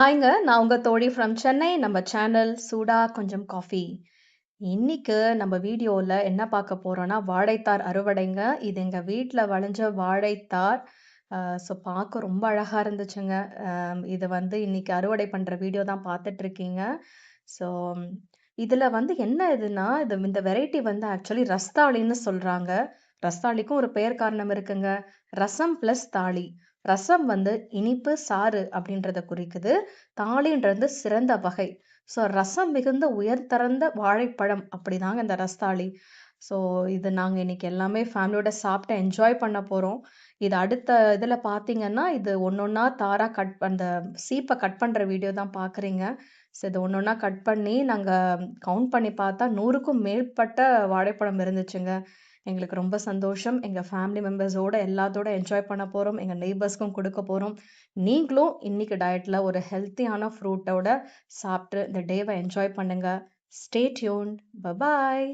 ஹாய்ங்க. நான் உங்க தோழி ஃப்ரம் சென்னை. நம்ம சேனல் சூடா கொஞ்சம் காஃபி. இன்னைக்கு நம்ம வீடியோல என்ன பார்க்க போறோம்னா, வாழைத்தார் அறுவடைங்க. இது எங்க வீட்ல விளைஞ்ச வாழைத்தார். ஸோ பார்க்க ரொம்ப அழகா இருந்துச்சுங்க. இது வந்து இன்னைக்கு அறுவடை பண்ற வீடியோ தான் பார்த்துட்டு இருக்கீங்க. ஸோ இதுல வந்து என்ன இதுன்னா, இந்த வெரைட்டி வந்து ஆக்சுவலி ரஸ்தாளின்னு சொல்றாங்க. ரஸ்தாளிக்கும் ஒரு பெயர் காரணம் இருக்குங்க. ரசம் பிளஸ் தாளி. ரசம் வந்து இனிப்பு, சாறு அப்படின்றத குறிக்குது. தாளின்றது சிறந்த வகை. ஸோ ரசம் மிகுந்த உயர்தரந்த வாழைப்பழம் அப்படிதாங்க இந்த ரஸ்தாளி. ஸோ இது நாங்க இன்னைக்கு எல்லாமே ஃபேமிலியோட சாப்பிட்டு என்ஜாய் பண்ண போறோம். இது அடுத்த இதுல பார்த்தீங்கன்னா, இது ஒண்ணொண்ணா தாரா அந்த சீப்ப கட் பண்ற வீடியோ தான் பார்க்குறீங்க. ஸோ இது ஒண்ணொண்ணா கட் பண்ணி நாங்க கவுண்ட் பண்ணி பார்த்தா 100க்கும் மேற்பட்ட வாழைப்பழம் இருந்துச்சுங்க. எங்களுக்கு ரொம்ப சந்தோஷம். எங்க ஃபேமிலி மெம்பர்ஸோட எல்லாத்தோட என்ஜாய் பண்ண போறோம். எங்க நெய்பர்ஸ்க்கும் குடுக்க போறோம். நீங்களும் இன்னைக்கு டயட்ல ஒரு ஹெல்த்தியான ஃப்ரூட்டோட சாப்பிட்டு இந்த டேவ என்ஜாய் பண்ணுங்க. Stay tuned. Bye bye.